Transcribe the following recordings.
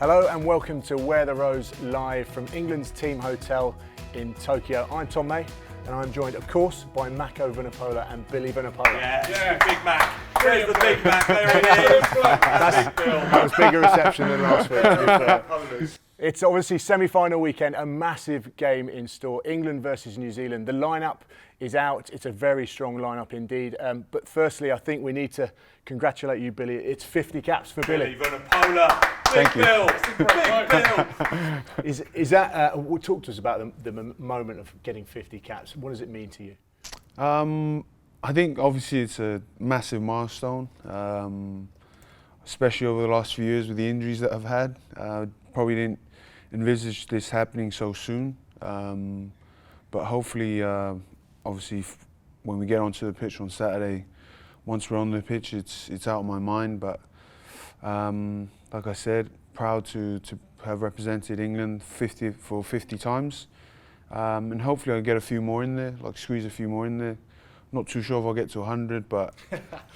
Hello and welcome to Wear the Rose live from England's team hotel in Tokyo. I'm Tom May and I'm joined of course by Mako Vunipola and Billy Vunipola. Yeah, Big Mac. There's the Big Mac, there it is. That was bigger reception than last week. It's obviously semi-final weekend, a massive game in store. England versus New Zealand. The lineup is out. It's a very strong lineup indeed. But firstly, I think we need to congratulate you, Billy. It's 50 caps for Billy. Vunipola. Big Bill. Big Bill. Is that? Talk to us about the moment of getting 50 caps. What does it mean to you? I think obviously it's a massive milestone, especially over the last few years with the injuries that I've had. Probably didn't envisage this happening so soon, but hopefully, obviously, when we get onto the pitch on Saturday, once we're on the pitch, it's out of my mind. But like I said, proud to have represented England 50 times, and hopefully I'll get a few more in there, like squeeze a few more in there. Not too sure if I'll get to 100, but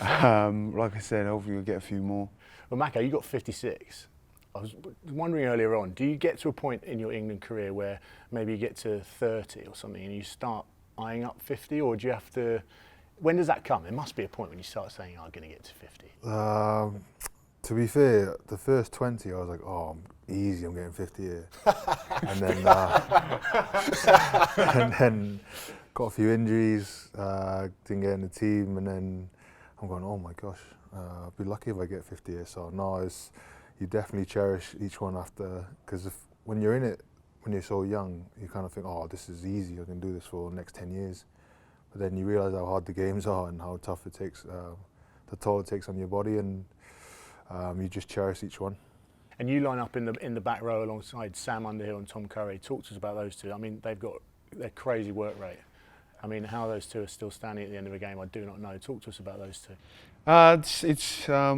like I said, hopefully we'll get a few more. Well, Mako, you got 56. I was wondering earlier on, do you get to a point in your England career where maybe you get to 30 or something and you start eyeing up 50, or do you have to, when does that come? There must be a point when you start saying, I'm going to get to 50. To be fair, the first 20 I was like, oh, easy, I'm getting 50 here. and then got a few injuries, didn't get in the team, and then I'm going, oh my gosh, I'll be lucky if I get 50 here. So no, you definitely cherish each one after, because when you're in it, when you're so young, you kind of think, oh, this is easy, I can do this for the next 10 years. But then you realise how hard the games are and how tough it takes, the toll it takes on your body, and you just cherish each one. And you line up in the back row alongside Sam Underhill and Tom Curry. Talk to us about those two. I mean, they've got their crazy work rate. I mean, how those two are still standing at the end of a game, I do not know. Talk to us about those two. It's a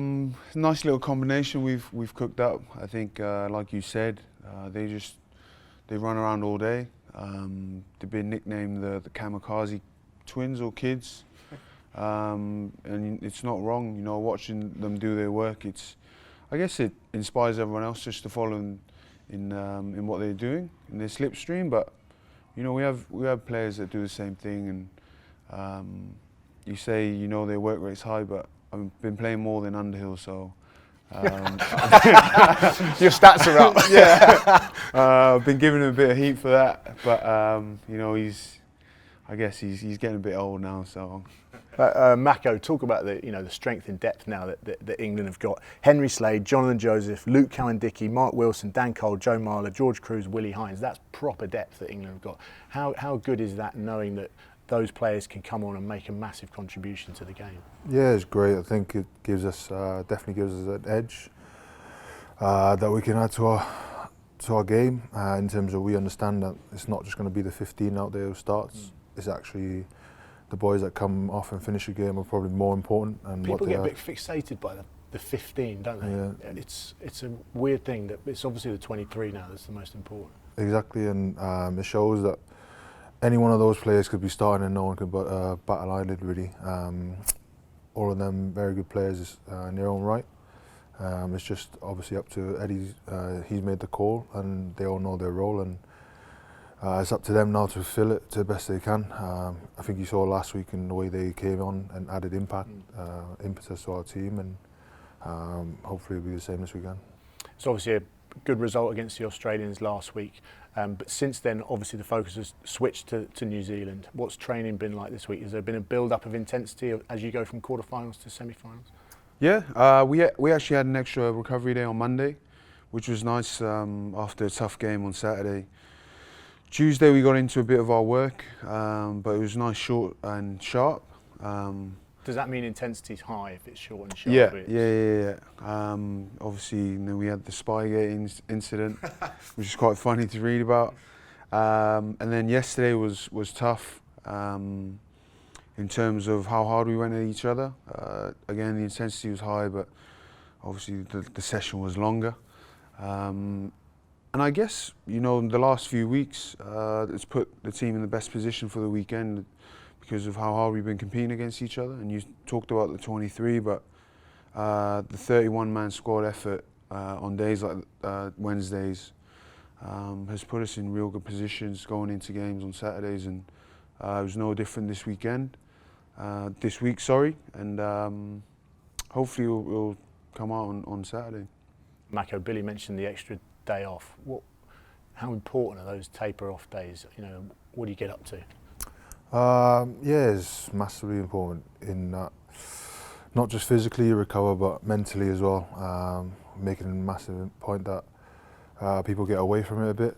nice little combination we've cooked up. I think, like you said, they run around all day. They've been nicknamed the kamikaze twins or kids, and it's not wrong. You know, watching them do their work, I guess it inspires everyone else just to follow in what they're doing in their slipstream. But you know, we have players that do the same thing, and you say their work rate's high, but I've been playing more than Underhill, so your stats are up. Yeah, I've been giving him a bit of heat for that, but I guess he's getting a bit old now, so. Mako, talk about the strength and depth now that England have got. Henry Slade, Jonathan Joseph, Luke Cowan-Dickie, Mark Wilson, Dan Cole, Joe Marler, George Cruz, Willie Hines. That's proper depth that England have got. How good is that, knowing that those players can come on and make a massive contribution to the game? Yeah, it's great. I think it gives us definitely gives us an edge that we can add to our game in terms of we understand that it's not just going to be the 15 out there who starts. It's actually the boys that come off and finish a game are probably more important. And people get a bit fixated by the 15, don't they? Yeah. It's a weird thing that it's obviously the 23 now that's the most important. Exactly, and it shows that any one of those players could be starting and no one could bat an eyelid really. All of them very good players in their own right. It's just obviously up to Eddie. He's made the call and they all know their role, and it's up to them now to fill it to the best they can. I think you saw last week in the way they came on and added impetus to our team, and hopefully it'll be the same this weekend. It's obviously a good result against the Australians last week, but since then obviously the focus has switched to New Zealand. What's training been like this week? Has there been a build-up of intensity as you go from quarterfinals to semi-finals? Yeah, we actually had an extra recovery day on Monday, which was nice after a tough game on Saturday. Tuesday we got into a bit of our work, but it was nice, short and sharp. Does that mean intensity's high if it's short and sharp? Yeah. Obviously, we had the Spygate incident, which is quite funny to read about. And then yesterday was tough in terms of how hard we went at each other. Again, the intensity was high, but obviously the session was longer. And I guess, the last few weeks, it's put the team in the best position for the weekend because of how hard we've been competing against each other. And you talked about the 23, but the 31-man squad effort on days like Wednesdays has put us in real good positions going into games on Saturdays, and it was no different this week, and hopefully we'll come out on Saturday. Mako, Billy mentioned the extra day off. How important are those taper off days? You know, what do you get up to? Yeah, it's massively important in that not just physically you recover, but mentally as well. Making a massive point that people get away from it a bit,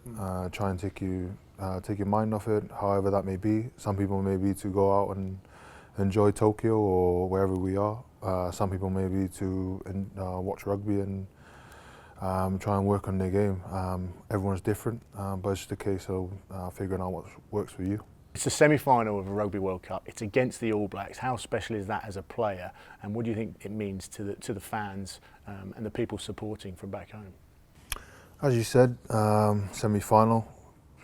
try and take your mind off it, however that may be. Some people may be to go out and enjoy Tokyo or wherever we are. Some people may be to watch rugby and try and work on their game. Everyone's different, but it's just a case of figuring out what works for you. It's a semi-final of a Rugby World Cup. It's against the All Blacks. How special is that as a player, and what do you think it means to the fans and the people supporting from back home? As you said, semi-final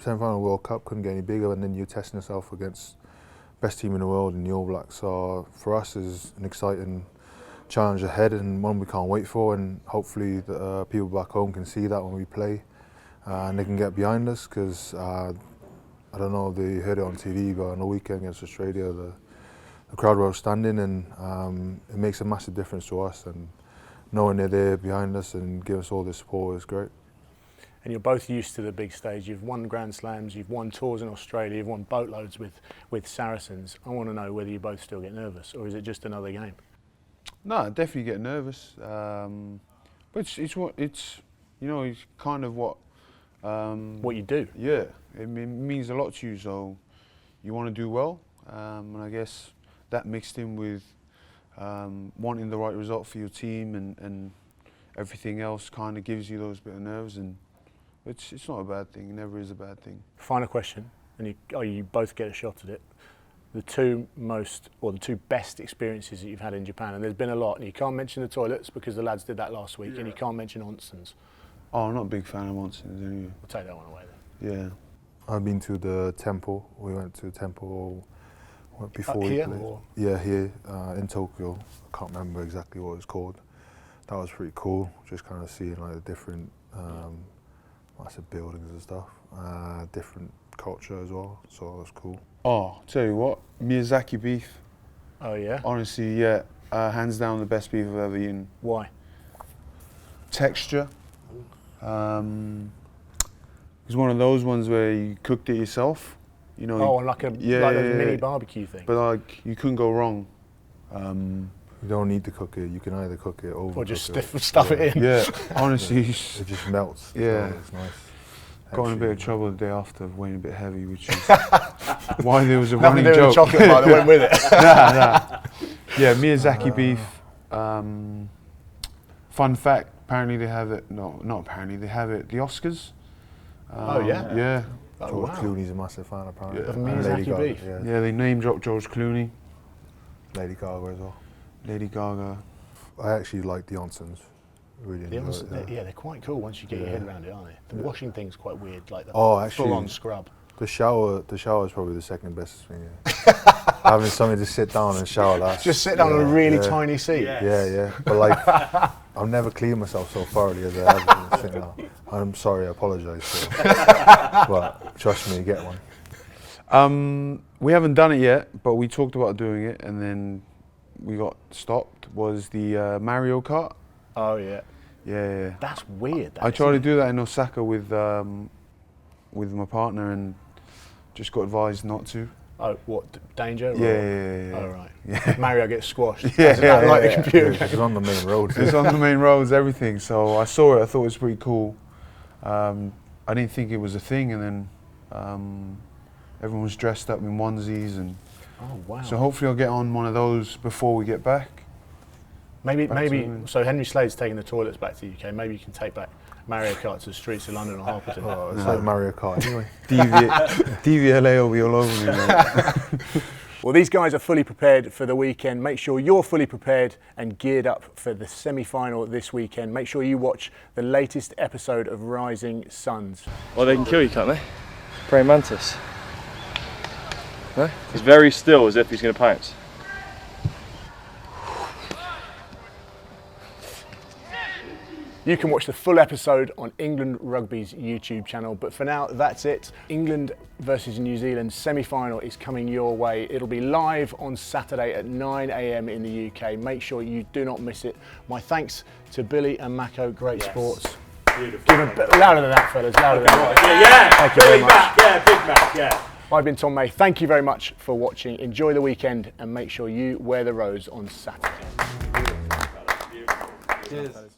World Cup, couldn't get any bigger, and then you're testing yourself against best team in the world in the All Blacks. So for us, is an exciting challenge ahead, and one we can't wait for, and hopefully the people back home can see that when we play and they can get behind us, because I don't know if they heard it on TV, but on the weekend against Australia, the crowd were outstanding, and it makes a massive difference to us, and knowing they're there behind us and give us all the support is great. And you're both used to the big stage. You've won Grand Slams, you've won tours in Australia, you've won boatloads with Saracens. I want to know whether you both still get nervous, or is it just another game? No, I definitely get nervous, but it's kind of what What you do? Yeah, it means a lot to you. So you want to do well, and I guess that mixed in with wanting the right result for your team and everything else kind of gives you those bit of nerves, and it's not a bad thing. It never is a bad thing. Final question, and you both get a shot at it. The two best experiences that you've had in Japan, and there's been a lot, and you can't mention the toilets because the lads did that last week, and you can't mention onsens. Oh, I'm not a big fan of onsens anyway. We'll take that one away then. Yeah. I've been to the temple. We went to temple before we here, played. or? Yeah, here in Tokyo. I can't remember exactly what it was called. That was pretty cool. Just kind of seeing like the different massive buildings and stuff. Different culture as well. So that was cool. Oh, tell you what, Miyazaki beef. Oh yeah? Honestly, yeah, hands down the best beef I've ever eaten. Why? Texture. It's one of those ones where you cooked it yourself. You know. Oh, like a mini barbecue thing. But like you couldn't go wrong. You don't need to cook it. You can either cook it or just stuff it in. Yeah, honestly, it just melts. Yeah, it's nice. Got in a bit of trouble the day after, weighing a bit heavy, which is why there was a Nothing running to do with joke. the chocolate bar that went with it. Nah. Yeah, Miyazaki beef. Fun fact: apparently they have it. No, not apparently they have it. at The Oscars. Oh yeah. Yeah. Oh, George wow. Clooney's a massive fan apparently. Yeah. Of And Miyazaki Lady Gaga, beef? Yeah, they name dropped George Clooney, Lady Gaga as well. Lady Gaga. I actually like the onsens. Really The enjoy onsens, it. yeah, they're quite cool once you get your head around it, aren't they? The washing thing's quite weird, like the Actually, full-on scrub. The shower is probably the second best thing. Yeah. Having something to sit down and shower. That's Just sit down on a really tiny seat. Yeah. But like, I've never cleaned myself so thoroughly as I have been sitting down. I'm sorry, I apologise. But trust me, get one. We haven't done it yet, but we talked about doing it, and then we got stopped. Was the Mario Kart? Oh yeah. Yeah. That's weird. I tried to do that in Osaka with my partner, and just got advised not to. Oh, what, danger? Yeah. Oh, right. Yeah. Mario gets squashed. Yeah, like the computer. It's on the main road. It's on the main roads, everything. So I saw it, I thought it was pretty cool. I didn't think it was a thing, and then everyone was dressed up in onesies, and Oh, wow. so hopefully I'll get on one of those before we get back. Maybe. So Henry Slade's taking the toilets back to the UK. Maybe you can take back Mario Kart to the streets of London or Harpenden. Oh, it's like Mario Kart anyway. DVLA will be all over me, mate. Well, these guys are fully prepared for the weekend. Make sure you're fully prepared and geared up for the semi-final this weekend. Make sure you watch the latest episode of Rising Suns. Well, they can kill you, can't they? Praying mantis. No? He's very still, as if he's going to pounce. You can watch the full episode on England Rugby's YouTube channel. But for now, that's it. England versus New Zealand semi-final is coming your way. It'll be live on Saturday at 9 AM in the UK. Make sure you do not miss it. My thanks to Billy and Mako, great sports. Beautiful. Give them a bit louder than that, fellas, louder than that. Yeah, Thank you very much. back. Yeah, big Mac, yeah. I've been Tom May. Thank you very much for watching. Enjoy the weekend and make sure you wear the rose on Saturday. Cheers.